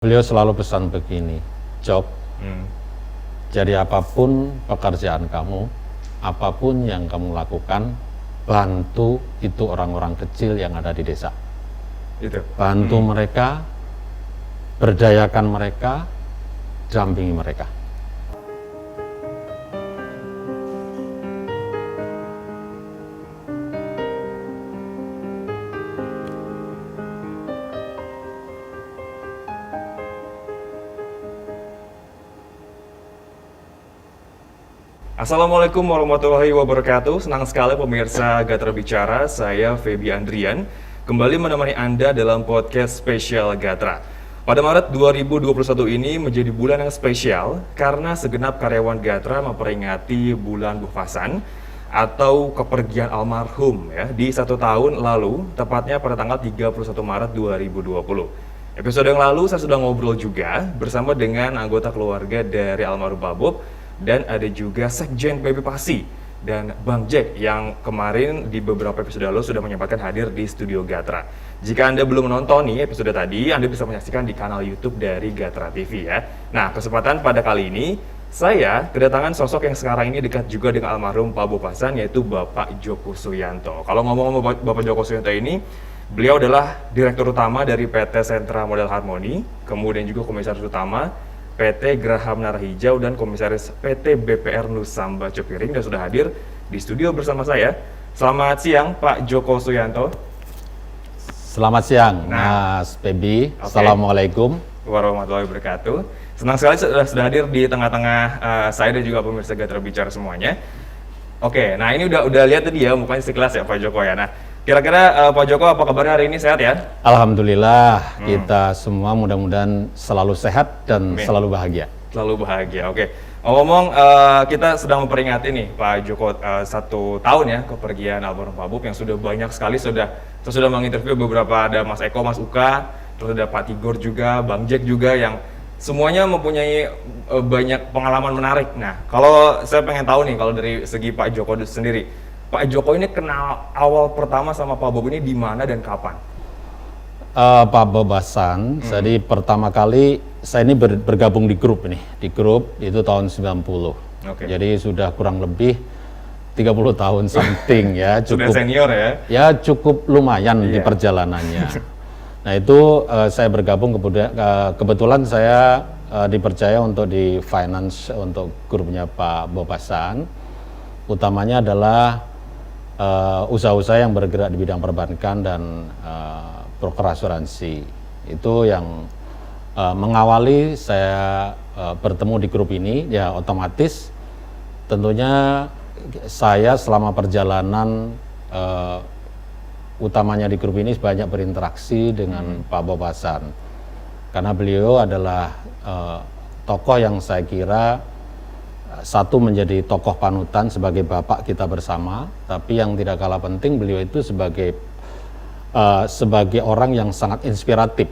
Beliau selalu pesan begini, Job, jadi apapun pekerjaan kamu, apapun yang kamu lakukan, bantu itu orang-orang kecil yang ada di desa. Bantu mereka, berdayakan mereka, dampingi mereka. Assalamualaikum warahmatullahi wabarakatuh. Senang sekali pemirsa Gatra Bicara, saya Feby Andrian kembali menemani Anda dalam podcast spesial Gatra. Pada Maret 2021 ini menjadi bulan yang spesial karena segenap karyawan Gatra memperingati bulan Bufasan atau kepergian almarhum ya di 1 tahun lalu, tepatnya pada tanggal 31 Maret 2020. Episode yang lalu saya sudah ngobrol juga bersama dengan anggota keluarga dari almarhum Pak Bob, dan ada juga Sekjen PB Pasi dan Bang Jack yang kemarin di beberapa episode lalu sudah menyempatkan hadir di studio Gatra. Jika Anda belum menonton nih episode tadi, Anda bisa menyaksikan di kanal YouTube dari Gatra TV ya. Nah, kesempatan pada kali ini saya kedatangan sosok yang sekarang ini dekat juga dengan almarhum Pak Bopasan, yaitu Bapak Djoko Suyanto. Kalau ngomong-ngomong Bapak Djoko Suyanto ini, beliau adalah Direktur Utama dari PT Sentra Modal Harmoni, kemudian juga Komisaris Utama PT Graha Menara Hijau dan Komisaris PT BPR Nusamba Cepiring, dan sudah hadir di studio bersama saya. Selamat siang Pak Djoko Suyanto. Selamat siang Mas Feby. Assalamualaikum warahmatullahi wabarakatuh. Senang sekali sudah hadir di tengah-tengah saya dan juga pemirsa Gatra Bicara semuanya. Oke, nah ini udah lihat tadi ya mukanya sekelas ya Pak Djoko ya. Nah, kira-kira Pak Djoko apa kabarnya hari ini, sehat ya? Alhamdulillah, kita semua mudah-mudahan selalu sehat dan selalu bahagia. Selalu bahagia, oke. Ngomong kita sedang memperingati nih Pak Djoko 1 tahun ya kepergian almarhum Pak Bob yang sudah banyak sekali sudah menginterview beberapa, ada Mas Eko, Mas Uka, terus ada Pak Tigor juga, Bang Jack juga, yang semuanya mempunyai banyak pengalaman menarik. Nah, kalau saya pengen tahu nih kalau dari segi Pak Djoko sendiri, Pak Djoko ini kenal awal pertama sama Pak Bob ini di mana dan kapan? Pak Bobasan, jadi pertama kali saya ini bergabung di grup itu tahun 90. Jadi sudah kurang lebih 30 tahun something ya, cukup sudah senior ya? Ya cukup lumayan di perjalanannya. Nah itu saya bergabung, kebetulan saya dipercaya untuk di finance untuk grupnya Pak Bobasan. Utamanya adalah usaha-usaha yang bergerak di bidang perbankan dan broker asuransi. Itu yang mengawali saya bertemu di grup ini. Ya otomatis tentunya saya selama perjalanan utamanya di grup ini banyak berinteraksi dengan Pak Bobasan, karena beliau adalah tokoh yang saya kira satu menjadi tokoh panutan sebagai bapak kita bersama, tapi yang tidak kalah penting beliau itu sebagai orang yang sangat inspiratif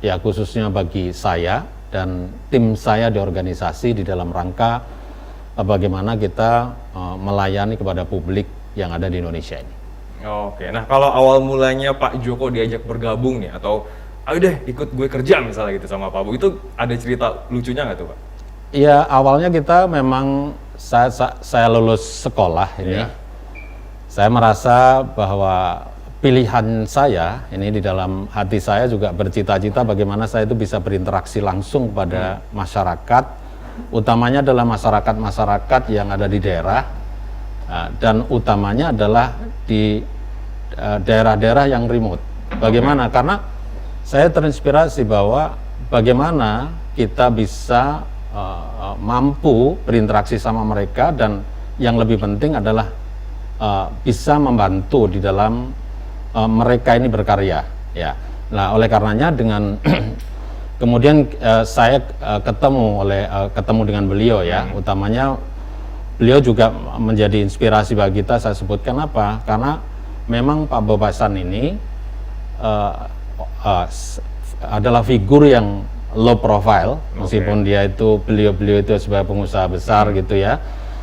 ya, khususnya bagi saya dan tim saya di organisasi di dalam rangka bagaimana kita melayani kepada publik yang ada di Indonesia ini. Oke, nah kalau awal mulanya Pak Djoko diajak bergabung nih, atau ayo deh ikut gue kerja misalnya gitu sama Pak Bob, itu ada cerita lucunya nggak tuh Pak? Iya, awalnya kita memang saya lulus sekolah ini, saya merasa bahwa pilihan saya ini di dalam hati saya juga bercita-cita bagaimana saya itu bisa berinteraksi langsung pada masyarakat, utamanya adalah masyarakat yang ada di daerah, dan utamanya adalah di daerah-daerah yang remote. Bagaimana? Karena saya terinspirasi bahwa bagaimana kita bisa mampu berinteraksi sama mereka, dan yang lebih penting adalah bisa membantu di dalam mereka ini berkarya ya. Nah, oleh karenanya dengan kemudian saya ketemu dengan beliau ya, utamanya beliau juga menjadi inspirasi bagi kita. Saya sebutkan apa? Karena memang Pak Bobasan ini adalah figur yang low profile, meskipun beliau itu sebagai pengusaha besar gitu ya.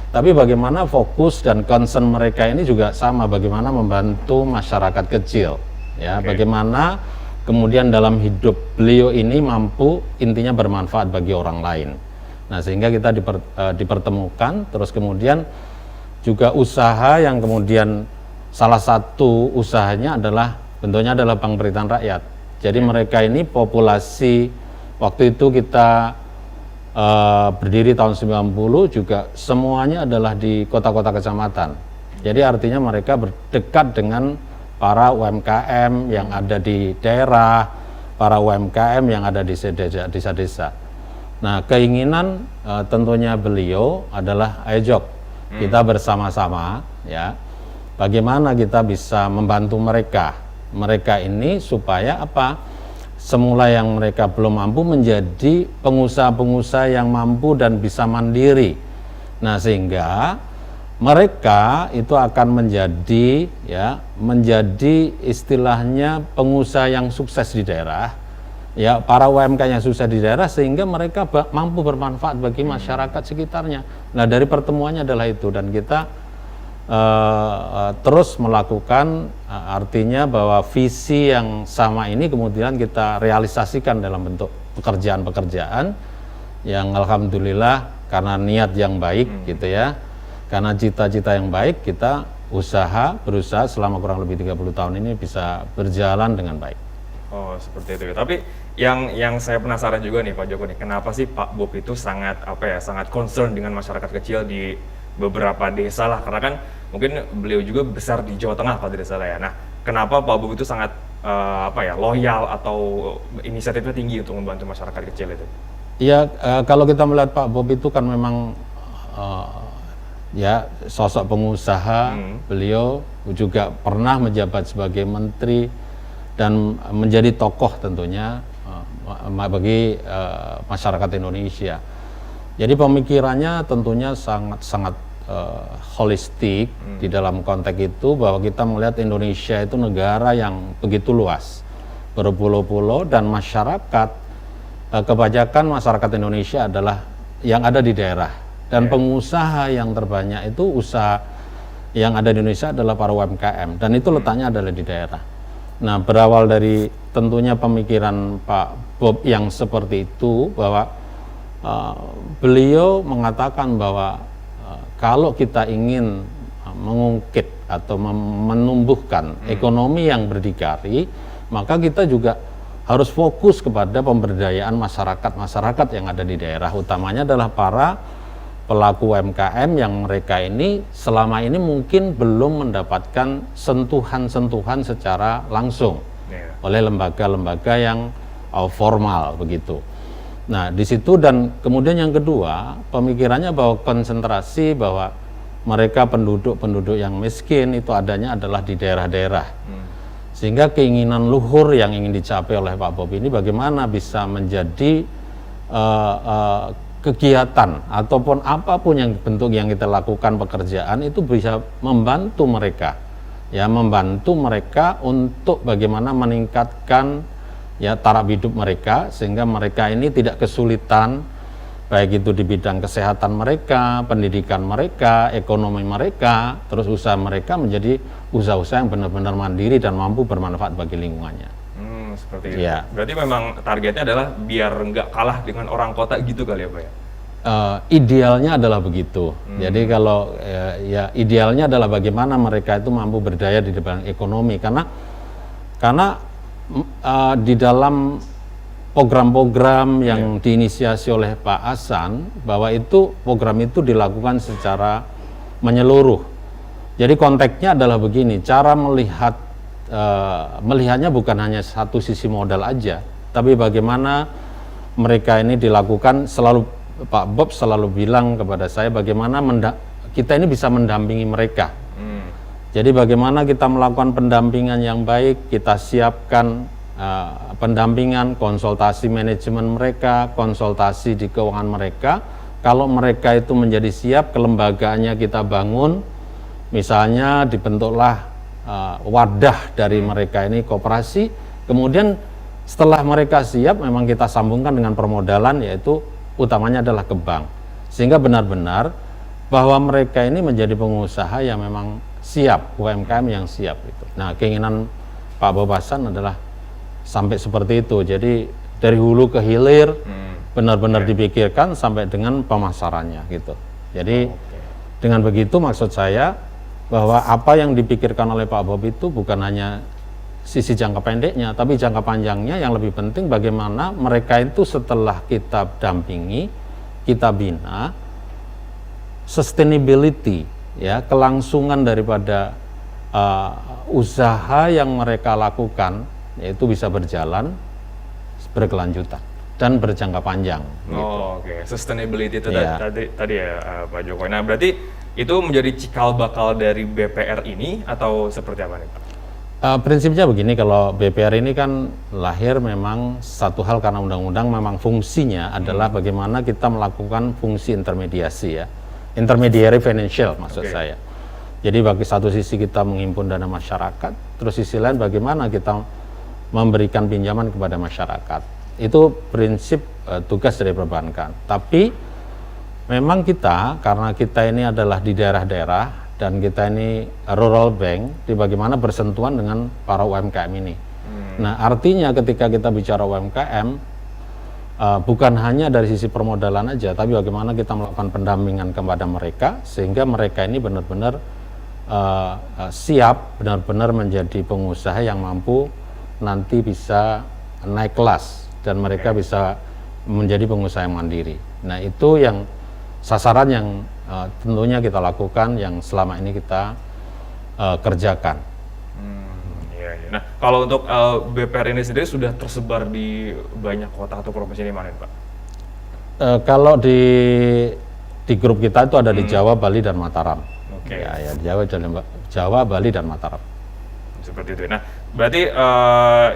Tapi bagaimana fokus dan concern mereka ini juga sama, bagaimana membantu masyarakat kecil ya, bagaimana kemudian dalam hidup beliau ini mampu intinya bermanfaat bagi orang lain. Nah, sehingga kita dipertemukan, terus kemudian juga usaha yang kemudian salah satu usahanya adalah bentuknya adalah Bank Beritaan Rakyat. Jadi mereka ini populasi waktu itu kita berdiri tahun 90 juga semuanya adalah di kota-kota kecamatan. Jadi artinya mereka berdekat dengan para UMKM yang ada di daerah, para UMKM yang ada di desa-desa. Nah, keinginan tentunya beliau adalah ayo Jok, kita bersama-sama ya, bagaimana kita bisa membantu mereka ini supaya apa? Semula yang mereka belum mampu menjadi pengusaha-pengusaha yang mampu dan bisa mandiri. Nah, sehingga mereka itu akan menjadi istilahnya pengusaha yang sukses di daerah, ya, para UMK yang sukses di daerah, sehingga mereka mampu bermanfaat bagi masyarakat sekitarnya. Nah, dari pertemuannya adalah itu, dan kita terus melakukan, artinya bahwa visi yang sama ini kemudian kita realisasikan dalam bentuk pekerjaan-pekerjaan yang alhamdulillah karena niat yang baik gitu ya, karena cita-cita yang baik, kita berusaha selama kurang lebih 30 tahun ini bisa berjalan dengan baik. Oh, seperti itu. Tapi yang saya penasaran juga nih Pak Joko nih, kenapa sih Pak Bob itu sangat concern dengan masyarakat kecil di beberapa desa lah, karena kan mungkin beliau juga besar di Jawa Tengah kalau tidak salah ya. Nah, kenapa Pak Bob itu sangat loyal atau inisiatifnya tinggi untuk membantu masyarakat kecil itu? Ya, kalau kita melihat Pak Bob itu kan memang ya sosok pengusaha, beliau juga pernah menjabat sebagai menteri dan menjadi tokoh tentunya bagi masyarakat Indonesia. Jadi pemikirannya tentunya sangat holistik di dalam konteks itu, bahwa kita melihat Indonesia itu negara yang begitu luas, berpulau-pulau, dan masyarakat, kebanyakan masyarakat Indonesia adalah yang ada di daerah. Dan pengusaha yang terbanyak itu usaha yang ada di Indonesia adalah para UMKM, dan itu letaknya adalah di daerah. Nah, berawal dari tentunya pemikiran Pak Bob yang seperti itu, bahwa beliau mengatakan bahwa kalau kita ingin mengungkit atau menumbuhkan ekonomi yang berdikari, maka kita juga harus fokus kepada pemberdayaan masyarakat yang ada di daerah, utamanya adalah para pelaku UMKM yang mereka ini selama ini mungkin belum mendapatkan sentuhan-sentuhan secara langsung oleh lembaga-lembaga yang formal begitu. Nah, di situ, dan kemudian yang kedua, pemikirannya bahwa konsentrasi bahwa mereka penduduk yang miskin itu adanya adalah di daerah-daerah. Sehingga keinginan luhur yang ingin dicapai oleh Pak Bob ini bagaimana bisa menjadi kegiatan ataupun apapun yang bentuk yang kita lakukan pekerjaan itu bisa membantu mereka untuk bagaimana meningkatkan ya taraf hidup mereka, sehingga mereka ini tidak kesulitan baik itu di bidang kesehatan mereka, pendidikan mereka, ekonomi mereka, terus usaha mereka menjadi usaha-usaha yang benar-benar mandiri dan mampu bermanfaat bagi lingkungannya. Seperti itu. Ya. Berarti memang targetnya adalah biar nggak kalah dengan orang kota gitu kali ya Pak ya? Idealnya adalah begitu. Jadi kalau ya idealnya adalah bagaimana mereka itu mampu berdaya di bidang ekonomi, karena di dalam program-program yang diinisiasi oleh Pak Hasan, bahwa itu program itu dilakukan secara menyeluruh. Jadi konteksnya adalah begini, cara melihatnya bukan hanya satu sisi modal aja, tapi bagaimana mereka ini dilakukan. Selalu Pak Bob selalu bilang kepada saya bagaimana kita ini bisa mendampingi mereka. Jadi bagaimana kita melakukan pendampingan yang baik, kita siapkan pendampingan, konsultasi manajemen mereka, konsultasi di keuangan mereka. Kalau mereka itu menjadi siap, kelembagaannya kita bangun, misalnya dibentuklah wadah dari mereka ini koperasi, kemudian setelah mereka siap memang kita sambungkan dengan permodalan, yaitu utamanya adalah ke bank, sehingga benar-benar bahwa mereka ini menjadi pengusaha yang memang siap, UMKM yang siap itu. Nah, keinginan Pak Bob Hasan adalah sampai seperti itu. Jadi dari hulu ke hilir benar-benar dipikirkan sampai dengan pemasarannya gitu. Jadi dengan begitu maksud saya bahwa apa yang dipikirkan oleh Pak Bob itu bukan hanya sisi jangka pendeknya, tapi jangka panjangnya yang lebih penting bagaimana mereka itu setelah kita dampingi, kita bina, sustainability, ya, kelangsungan daripada usaha yang mereka lakukan, yaitu bisa berjalan berkelanjutan dan berjangka panjang. Oh, oke. Sustainability itu tadi ya Pak Jokowi. Nah, berarti itu menjadi cikal bakal dari BPR ini atau seperti apa nih Pak? Prinsipnya begini, kalau BPR ini kan lahir memang satu hal karena undang-undang memang fungsinya adalah bagaimana kita melakukan fungsi intermediasi, ya, intermediary financial maksud saya. Jadi bagi satu sisi kita menghimpun dana masyarakat, terus sisi lain bagaimana kita memberikan pinjaman kepada masyarakat. Itu prinsip tugas dari perbankan. Tapi memang kita, karena kita ini adalah di daerah-daerah dan kita ini rural bank, di bagaimana bersentuhan dengan para UMKM ini. Nah, artinya ketika kita bicara UMKM, bukan hanya dari sisi permodalan aja, tapi bagaimana kita melakukan pendampingan kepada mereka sehingga mereka ini benar-benar siap, benar-benar menjadi pengusaha yang mampu nanti bisa naik kelas dan mereka bisa menjadi pengusaha yang mandiri. Nah, itu yang sasaran yang tentunya kita lakukan, yang selama ini kita kerjakan. Iya. Nah, kalau untuk BPR ini sendiri sudah tersebar di banyak kota atau provinsi di mana, Pak? Kalau di grup kita itu ada di Jawa, Bali, dan Mataram. Ya, Jawa, Bali, dan Mataram. Seperti itu. Nah, berarti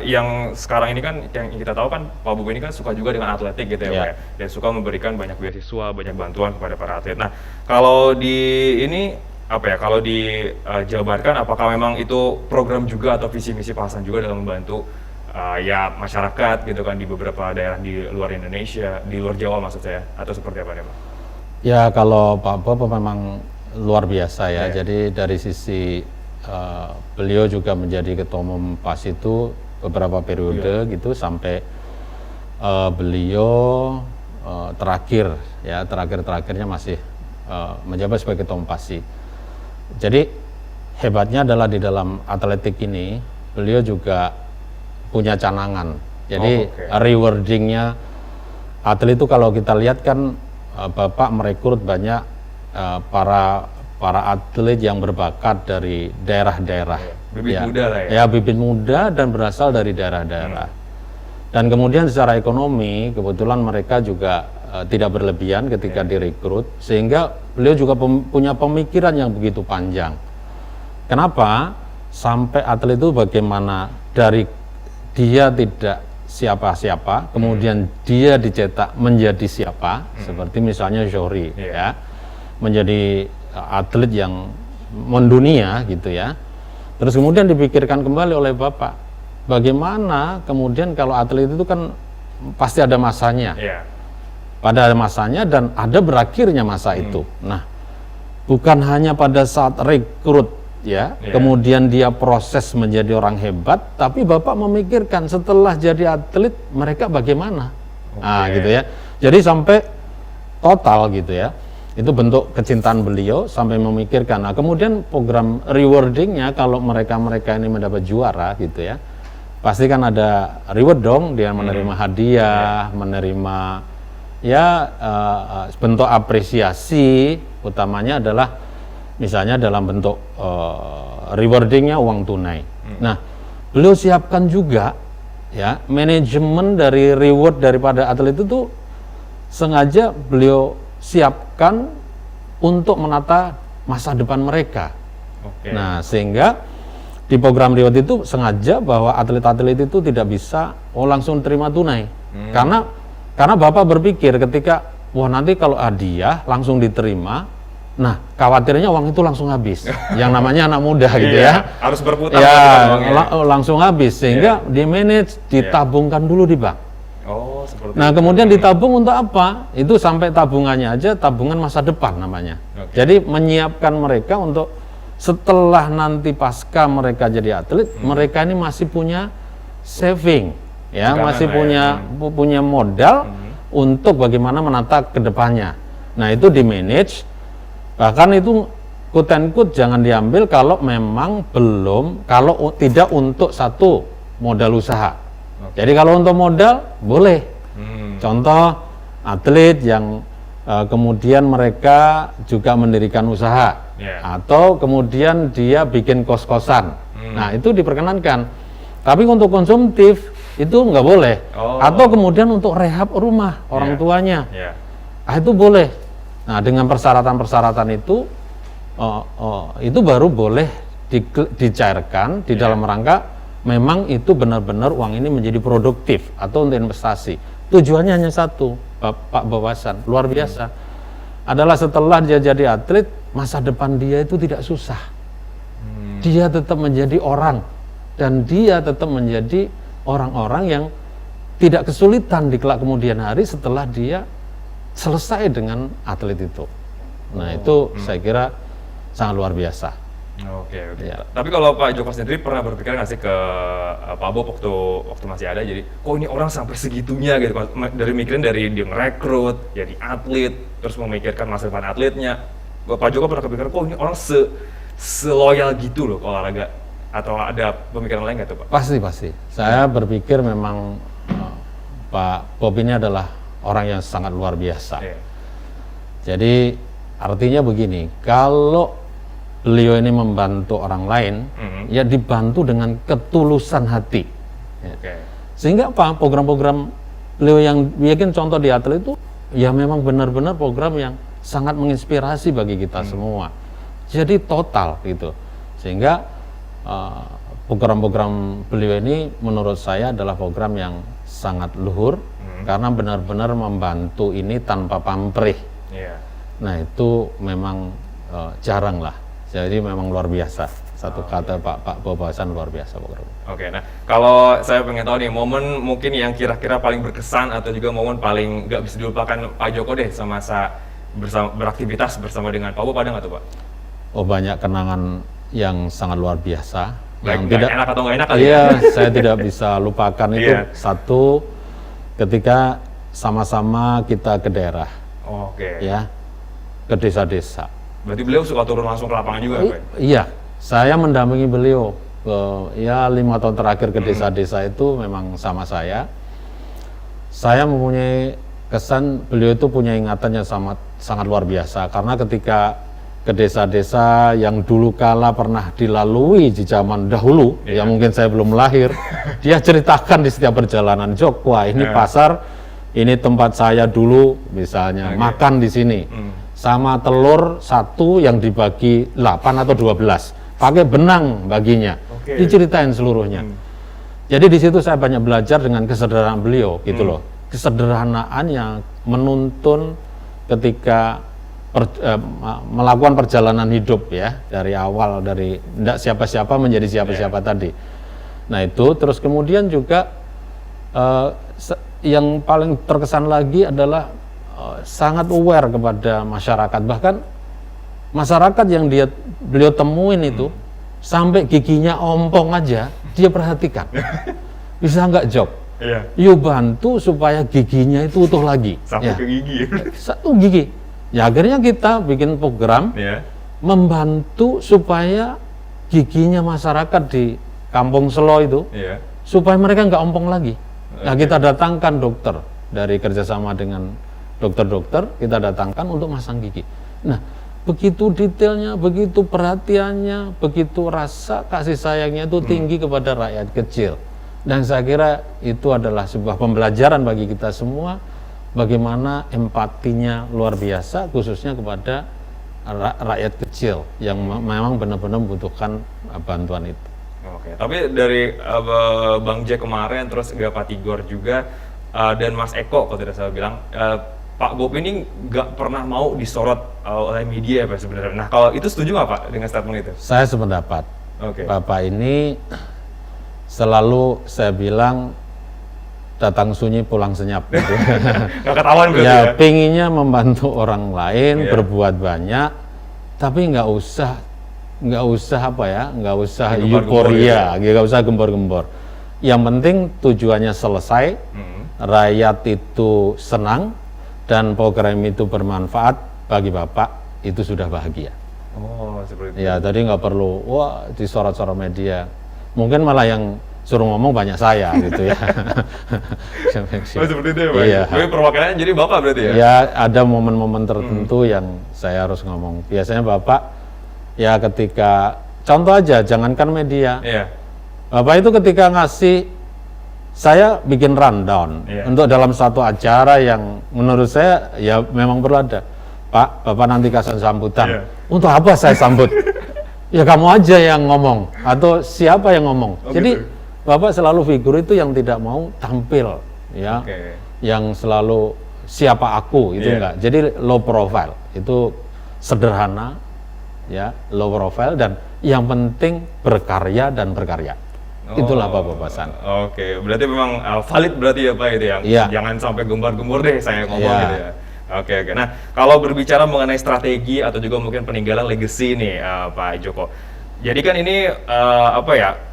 yang sekarang ini kan yang kita tahu kan Pak Bob ini kan suka juga dengan atletik gitu ya, Pak ya. Dan suka memberikan banyak beasiswa, banyak bantuan kepada para atlet. Nah, kalau di ini apa ya? Kalau dijabarkan, apakah memang itu program juga atau visi misi Pak Hasan juga dalam membantu ya masyarakat gitu kan di beberapa daerah di luar Indonesia, di luar Jawa maksud saya, atau seperti apa nih, Pak? Ya, kalau Pak Bob memang luar biasa ya. Jadi dari sisi beliau juga menjadi ketua umum PAS itu beberapa periode gitu sampai beliau terakhirnya masih menjabat sebagai ketua umum PASI. Jadi hebatnya adalah di dalam atletik ini beliau juga punya canangan. Jadi rewardingnya atlet itu kalau kita lihat kan Bapak merekrut banyak para atlet yang berbakat dari daerah-daerah, bibit muda lah ya. Ya, bibit muda dan berasal dari daerah-daerah. Dan kemudian secara ekonomi kebetulan mereka juga tidak berlebihan ketika direkrut, sehingga beliau juga punya pemikiran yang begitu panjang. Kenapa? Sampai atlet itu bagaimana dari dia tidak siapa-siapa, kemudian dia dicetak menjadi siapa, seperti misalnya Zohri, ya, menjadi atlet yang mendunia gitu ya. Terus kemudian dipikirkan kembali oleh Bapak, bagaimana kemudian kalau atlet itu kan pasti ada masanya, pada masanya dan ada berakhirnya masa itu. Nah, bukan hanya pada saat rekrut ya, kemudian dia proses menjadi orang hebat, tapi Bapak memikirkan setelah jadi atlet mereka bagaimana, gitu ya. Jadi sampai total gitu ya. Itu bentuk kecintaan beliau sampai memikirkan. Nah, kemudian program rewardingnya kalau mereka ini mendapat juara gitu ya, pasti kan ada reward dong, dia menerima hadiah, menerima ya bentuk apresiasi, utamanya adalah misalnya dalam bentuk rewardingnya uang tunai. Nah, beliau siapkan juga ya manajemen dari reward daripada atlet itu tuh sengaja beliau siapkan untuk menata masa depan mereka. Nah, sehingga di program reward itu sengaja bahwa atlet-atlet itu tidak bisa langsung terima tunai. Karena Bapak berpikir ketika nanti kalau hadiah langsung diterima, nah khawatirnya uang itu langsung habis. Yang namanya anak muda gitu ya. Harus berputar langsung habis, sehingga di manage, ditabungkan dulu di bank. Nah, kemudian ditabung untuk apa? Itu sampai tabungannya aja tabungan masa depan namanya. Jadi menyiapkan mereka untuk setelah nanti pasca mereka jadi atlet, mereka ini masih punya saving, ya, Pegangan masih lah punya modal untuk bagaimana menata ke depannya. Nah, itu di manage, bahkan itu quote and quote jangan diambil kalau memang kalau tidak untuk satu modal usaha. Jadi kalau untuk modal boleh. Contoh atlet yang kemudian mereka juga mendirikan usaha, atau kemudian dia bikin kos-kosan. Nah, itu diperkenankan. Tapi untuk konsumtif itu nggak boleh. Atau kemudian untuk rehab rumah orang tuanya, itu boleh. Nah, dengan persyaratan-persyaratan itu baru boleh dicairkan di dalam rangka memang itu benar-benar uang ini menjadi produktif atau untuk investasi. Tujuannya hanya satu, Pak Bawasan, luar biasa, adalah setelah dia jadi atlet, masa depan dia itu tidak susah. Dia tetap menjadi orang, dan dia tetap menjadi orang-orang yang tidak kesulitan di kelak kemudian hari setelah dia selesai dengan atlet itu. Nah, itu saya kira sangat luar biasa. Oke. Ya. Tapi kalau Pak Joko sendiri pernah berpikir nggak sih ke Pak Bob waktu masih ada, jadi kok ini orang sampai segitunya gitu, dari mikirin dari dia ngerekrut, jadi atlet, terus memikirkan masa depan atletnya. Pak Joko pernah kepikiran kok ini orang seloyal gitu loh ke olahraga, atau ada pemikiran lain nggak tuh Pak? Pasti. Saya berpikir memang Pak Bob ini adalah orang yang sangat luar biasa. Jadi artinya begini, kalau beliau ini membantu orang lain, ya dibantu dengan ketulusan hati. Sehingga apa, program-program beliau yang bikin contoh di atlet itu, ya memang benar-benar program yang sangat menginspirasi bagi kita semua. Jadi total gitu. Sehingga program-program beliau ini menurut saya adalah program yang sangat luhur, karena benar-benar membantu ini tanpa pamrih. Nah, itu memang jarang lah. Jadi memang luar biasa. Satu kata Pak Bawasan, luar biasa program. Nah kalau saya pengen tahu nih, momen mungkin yang kira-kira paling berkesan atau juga momen paling nggak bisa dilupakan Pak Joko deh semasa beraktivitas bersama dengan Pak Bob, ada nggak tuh Pak? Banyak kenangan yang sangat luar biasa. Yang tidak enak atau nggak enak kali ya? Saya tidak bisa lupakan itu. Satu, ketika sama-sama kita ke daerah, ya, ke desa-desa. Berarti beliau suka turun langsung ke lapangan juga, Pak? Iya, saya mendampingi beliau ke 5 tahun terakhir ke desa-desa itu memang sama saya. Saya mempunyai kesan beliau itu punya ingatan yang sangat luar biasa, karena ketika ke desa-desa yang dulu kala pernah dilalui di zaman dahulu, ya mungkin saya belum lahir, dia ceritakan di setiap perjalanan, Jok, wah ini pasar, ini tempat saya dulu misalnya makan di sini. Sama telur satu yang dibagi 8 atau 12, pakai benang baginya, diceritain seluruhnya. Jadi di situ saya banyak belajar dengan kesederhanaan beliau, gitu loh. Kesederhanaan yang menuntun ketika melakukan perjalanan hidup, ya, dari awal, dari tidak siapa-siapa menjadi siapa-siapa tadi. Nah itu, terus kemudian juga yang paling terkesan lagi adalah sangat aware kepada masyarakat. Bahkan masyarakat yang beliau temuin itu sampai giginya ompong aja dia perhatikan. Bisa nggak, Jok? Yuk bantu supaya giginya itu utuh lagi. Sampai ke gigi. Satu gigi. Ya akhirnya kita bikin program membantu supaya giginya masyarakat di Kampung Selo itu supaya mereka nggak ompong lagi. Nah, kita datangkan dokter dari kerjasama dengan dokter-dokter, kita datangkan untuk masang gigi. Nah, begitu detailnya, begitu perhatiannya, begitu rasa kasih sayangnya itu tinggi kepada rakyat kecil. Dan saya kira itu adalah sebuah pembelajaran bagi kita semua, bagaimana empatinya luar biasa, khususnya kepada rakyat kecil yang memang benar-benar membutuhkan bantuan itu. Tapi dari Bang Jack kemarin, terus Pak Tigor juga, dan Mas Eko kalau tidak salah bilang, Pak Bob ini nggak pernah mau disorot oleh media Pak sebenarnya. Nah kalau itu setuju nggak Pak dengan statement itu? Saya sependapat. Bapak ini selalu saya bilang datang sunyi pulang senyap. Gitu. Nggak ketahuan berarti ya? Pinginnya membantu orang lain, berbuat banyak, tapi nggak usah apa ya, nggak usah euforia, nggak usah gembor-gembor. Yang penting tujuannya selesai, rakyat itu senang, dan program itu bermanfaat bagi Bapak, itu sudah bahagia. Oh, seperti itu. Ya, tadi nggak perlu, wah disorot-sorot media. Mungkin malah yang suruh ngomong banyak saya gitu ya. Oh, seperti itu ya, Pak? Iya. Tapi perwakilannya jadi Bapak berarti ya? Ya, ada momen-momen tertentu yang saya harus ngomong. Biasanya Bapak, ya ketika, contoh aja, jangankan media. Iya. Bapak itu ketika ngasih, saya bikin rundown untuk dalam satu acara yang menurut saya ya memang perlu ada. Pak, Bapak nanti kasih sambutan. Untuk apa saya sambut? Ya kamu aja yang ngomong atau siapa yang ngomong. Jadi gitu. Bapak selalu figur itu yang tidak mau tampil, ya, yang selalu siapa aku itu enggak. Jadi low profile, itu sederhana, ya, low profile, dan yang penting berkarya dan berkarya. Itulah Pak Bobasan. Oke, berarti memang valid berarti ya Pak itu yang jangan sampai gembar-gembur deh saya ngomong gitu ya. Oke. Nah, kalau berbicara mengenai strategi atau juga mungkin peninggalan legacy nih Pak Joko. Jadi kan ini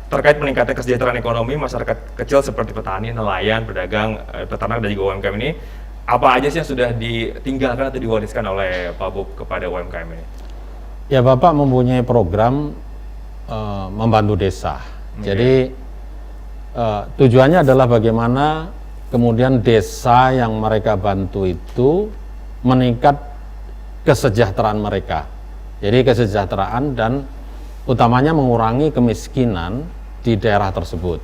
terkait peningkatan kesejahteraan ekonomi masyarakat kecil seperti petani, nelayan, pedagang, peternak dan juga UMKM ini, apa aja sih yang sudah ditinggalkan atau diwariskan oleh Pak Bob kepada UMKM ini? Ya, Bapak mempunyai program membantu desa. Jadi tujuannya adalah bagaimana kemudian desa yang mereka bantu itu meningkat kesejahteraan mereka. Jadi kesejahteraan dan utamanya mengurangi kemiskinan di daerah tersebut.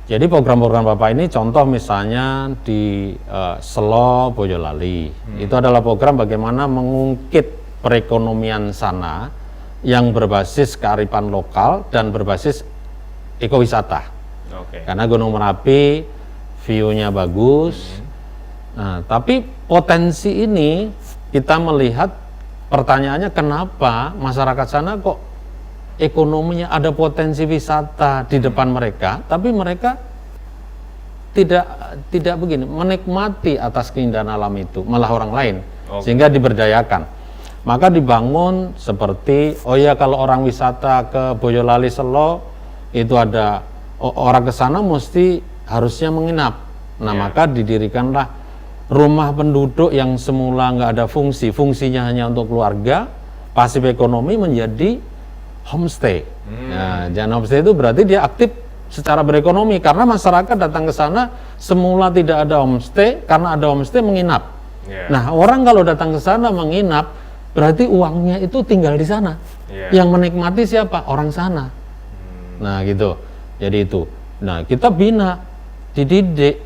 Jadi program-program Bapak ini contoh misalnya di Selo, Boyolali. Itu adalah program bagaimana mengungkit perekonomian sana yang berbasis kearifan lokal dan berbasis ekowisata. Karena Gunung Merapi view-nya bagus. Nah, tapi potensi ini kita melihat pertanyaannya kenapa masyarakat sana kok ekonominya ada potensi wisata di depan mereka, tapi mereka tidak begini menikmati atas keindahan alam itu, malah orang lain, sehingga diberdayakan. Maka dibangun seperti, kalau orang wisata ke Boyolali, Selo, itu ada orang ke sana mesti harusnya menginap. Nah, maka didirikanlah rumah penduduk yang semula nggak ada fungsinya hanya untuk keluarga, pasif ekonomi menjadi homestay. Nah, jangan homestay itu berarti dia aktif secara berekonomi, karena masyarakat datang ke sana semula tidak ada homestay, karena ada homestay menginap. Nah, orang kalau datang ke sana menginap, berarti uangnya itu tinggal di sana. Yang menikmati siapa? Orang sana. Nah, gitu. Jadi itu. Nah, kita bina, dididik.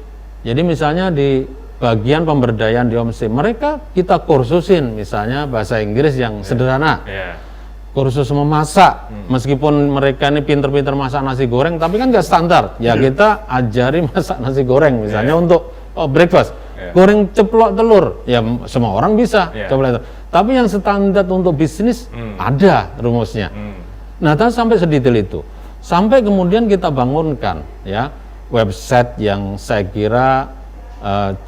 Jadi misalnya di bagian pemberdayaan di homestay, mereka kita kursusin misalnya bahasa Inggris yang sederhana. Kursus memasak, meskipun mereka ini pinter-pinter masak nasi goreng, tapi kan nggak standar. Ya kita ajari masak nasi goreng misalnya untuk breakfast. Goreng ceplok telur, ya semua orang bisa coba itu. Tapi yang standar untuk bisnis ada rumusnya. Nah, sampai sedetail itu. Sampai kemudian kita bangunkan ya website yang saya kira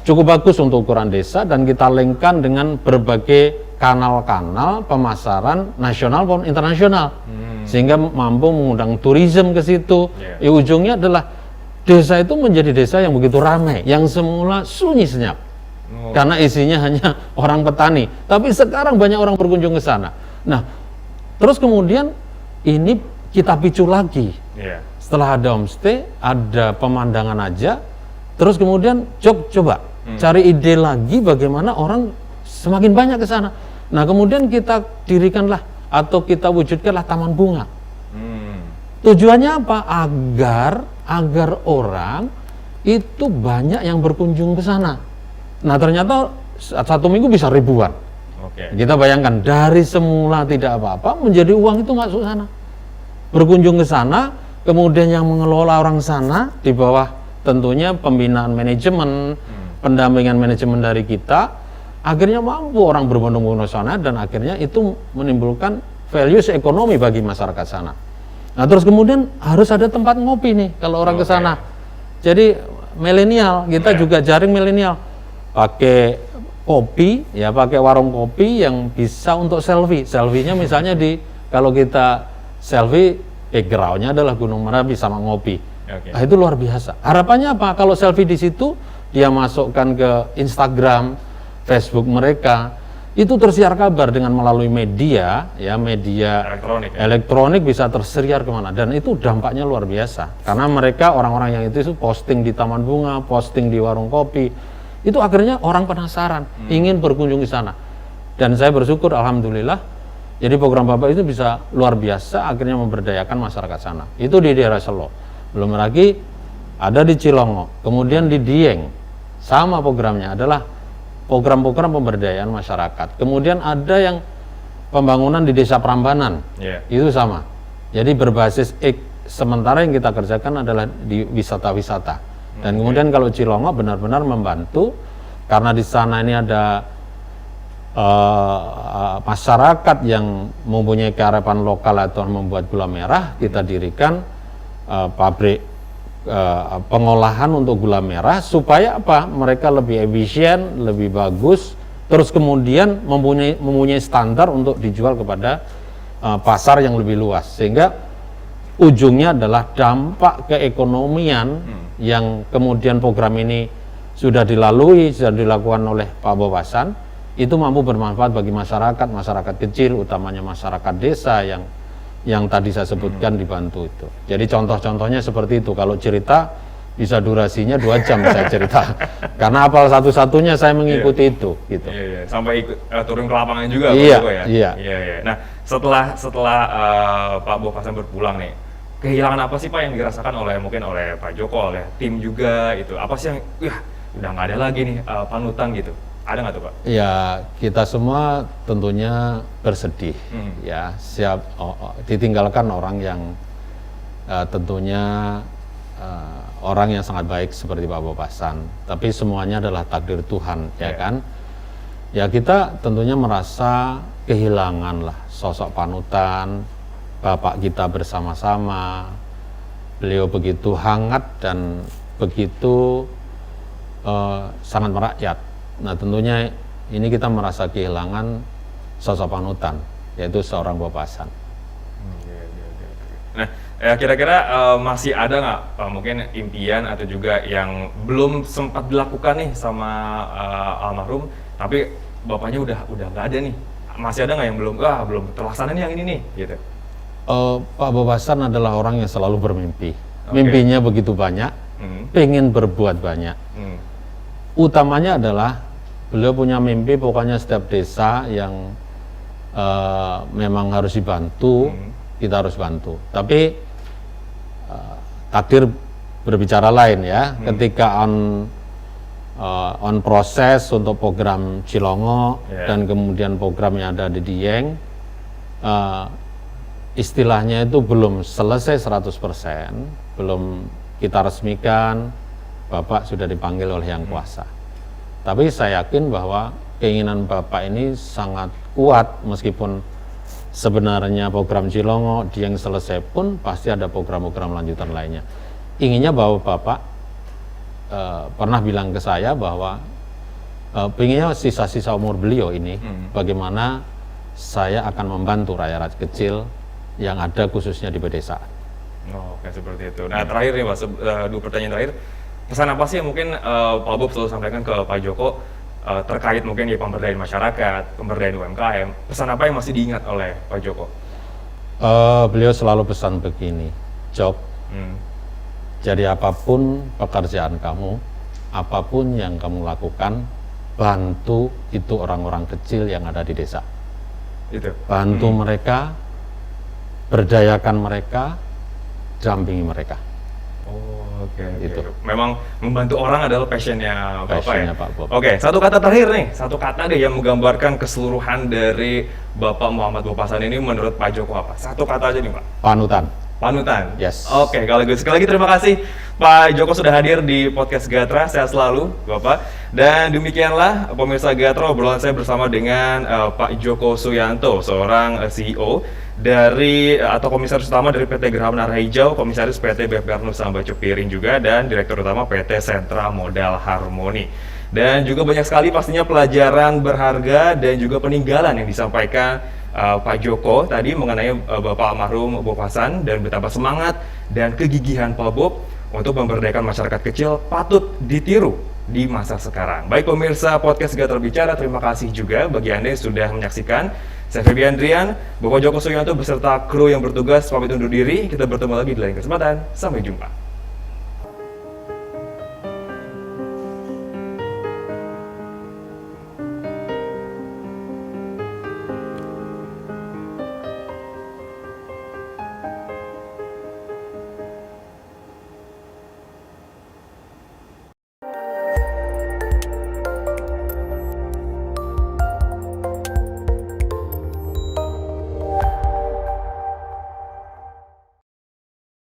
cukup bagus untuk ukuran desa, dan kita linkkan dengan berbagai kanal-kanal pemasaran nasional maupun internasional, sehingga mampu mengundang turisme ke situ. Ujungnya adalah desa itu menjadi desa yang begitu ramai, yang semula sunyi senyap karena isinya hanya orang petani, tapi sekarang banyak orang berkunjung ke sana. Nah, terus kemudian ini kita picu lagi. Setelah ada homestay, ada pemandangan aja, terus kemudian coba cari ide lagi bagaimana orang semakin banyak ke sana. Nah, kemudian kita dirikanlah atau kita wujudkanlah taman bunga. Tujuannya apa? Agar orang itu banyak yang berkunjung ke sana. Nah, ternyata satu minggu bisa ribuan. Kita bayangkan dari semula tidak apa-apa menjadi uang itu masuk sana. Berkunjung ke sana, kemudian yang mengelola orang sana di bawah tentunya pembinaan manajemen, pendampingan manajemen dari kita, akhirnya mampu orang berbondong-bondong ke sana, dan akhirnya itu menimbulkan values ekonomi bagi masyarakat sana. Nah, terus kemudian harus ada tempat ngopi nih kalau orang ke sana. Jadi milenial, kita juga jaring milenial. Pakai kopi, ya pakai warung kopi yang bisa untuk selfie. Selfie-nya misalnya kalau kita selfie, background-nya adalah Gunung Merapi sama ngopi. Oke. Nah, itu luar biasa. Harapannya apa? Kalau selfie di situ, dia masukkan ke Instagram, Facebook mereka, itu tersiar kabar dengan melalui media, ya media elektronik bisa tersiar kemana, dan itu dampaknya luar biasa. Karena mereka orang-orang yang itu posting di taman bunga, posting di warung kopi, itu akhirnya orang penasaran, ingin berkunjung ke sana. Dan saya bersyukur, alhamdulillah, jadi program Bapak itu bisa luar biasa, akhirnya memberdayakan masyarakat sana. Itu di daerah Selo. Belum lagi ada di Cilongo, kemudian di Dieng, sama programnya adalah program-program pemberdayaan masyarakat. Kemudian ada yang pembangunan di Desa Prambanan, itu sama. Jadi berbasis sementara yang kita kerjakan adalah di wisata-wisata. Dan kemudian kalau Cilongo benar-benar membantu, karena di sana ini ada masyarakat yang mempunyai kearifan lokal atau membuat gula merah, kita dirikan pabrik pengolahan untuk gula merah supaya apa? Mereka lebih efisien, lebih bagus, terus kemudian mempunyai standar untuk dijual kepada pasar yang lebih luas, sehingga ujungnya adalah dampak keekonomian yang kemudian program ini sudah dilalui, sudah dilakukan oleh Pak Bopasan, itu mampu bermanfaat bagi masyarakat kecil, utamanya masyarakat desa yang tadi saya sebutkan dibantu itu. Jadi contoh-contohnya seperti itu. Kalau cerita bisa durasinya 2 jam saya cerita. Karena apal satu-satunya saya mengikuti itu gitu. Iya. Sampai turun ke lapangan juga Iya. Iya. Nah, setelah Pak Bopasan berpulang nih, kehilangan apa sih Pak yang dirasakan mungkin oleh Pak Joko, oleh tim juga itu? Apa sih yang udah nggak ada lagi nih panutan gitu? Ada nggak tuh Pak? Ya, kita semua tentunya bersedih, ya, ditinggalkan orang yang tentunya orang yang sangat baik seperti Pak Bopasan. Tapi semuanya adalah takdir Tuhan, ya kan? Ya, kita tentunya merasa kehilangan lah sosok panutan, Bapak kita bersama-sama. Beliau begitu hangat dan begitu sangat merakyat. Nah, tentunya ini kita merasa kehilangan sosok panutan, yaitu seorang Bopasan. Nah, kira-kira masih ada nggak mungkin impian atau juga yang belum sempat dilakukan nih sama almarhum, tapi bapaknya udah nggak ada nih? Masih ada nggak yang belum terlaksana nih yang ini nih, gitu? Pak Bopasan adalah orang yang selalu bermimpi. Mimpinya begitu banyak, pengen berbuat banyak. Utamanya adalah beliau punya mimpi, pokoknya setiap desa yang memang harus dibantu, kita harus bantu. Tapi takdir berbicara lain ya. Ketika on proses untuk program Cilongo dan kemudian program yang ada di Dieng, istilahnya itu belum selesai 100%, belum kita resmikan, Bapak sudah dipanggil oleh Yang Kuasa. Tapi saya yakin bahwa keinginan Bapak ini sangat kuat, meskipun sebenarnya program Cilongo, Dieng selesai pun pasti ada program-program lanjutan lainnya. Inginnya bahwa Bapak pernah bilang ke saya bahwa pengennya sisa-sisa umur beliau ini, bagaimana saya akan membantu rakyat kecil yang ada khususnya di pedesaan. Oke, seperti itu. Nah, terakhir nih Pak, 2 pertanyaan terakhir. Pesan apa sih yang mungkin Pak Bob selalu sampaikan ke Pak Joko terkait mungkin pemberdayaan masyarakat, pemberdayaan UMKM? Pesan apa yang masih diingat oleh Pak Joko? Beliau selalu pesan begini, Jok, jadi apapun pekerjaan kamu, apapun yang kamu lakukan, bantu itu orang-orang kecil yang ada di desa. Itu. Bantu mereka, berdayakan mereka, dampingi mereka. Oke. Itu. Memang membantu orang adalah passionnya Bapak ya? Pak Bob. Oke, satu kata terakhir nih, satu kata deh yang menggambarkan keseluruhan dari Bapak Muhammad Bopasan ini menurut Pak Joko apa? Satu kata aja nih Pak. Panutan. Panutan? Yes. Oke, kalau gitu sekali lagi terima kasih Pak Joko sudah hadir di podcast Gatra. Sehat selalu Bapak. Dan demikianlah pemirsa Gatra, obrolan saya bersama dengan Pak Joko Suyanto, seorang CEO dari atau komisaris utama dari PT Geraha Menara Hijau, komisaris PT BPR Nusa Cepiring juga, dan direktur utama PT Sentra Modal Harmoni. Dan juga banyak sekali pastinya pelajaran berharga dan juga peninggalan yang disampaikan Pak Joko tadi mengenai Bapak almarhum Bopasan, dan betapa semangat dan kegigihan Pak Bob untuk memberdayakan masyarakat kecil patut ditiru di masa sekarang. Baik pemirsa podcast Gatra Bicara, terima kasih juga bagi Anda yang sudah menyaksikan. Saya Feby Andrian, Bapak Joko Suyanto beserta kru yang bertugas pamit undur diri. Kita bertemu lagi di lain kesempatan. Sampai jumpa.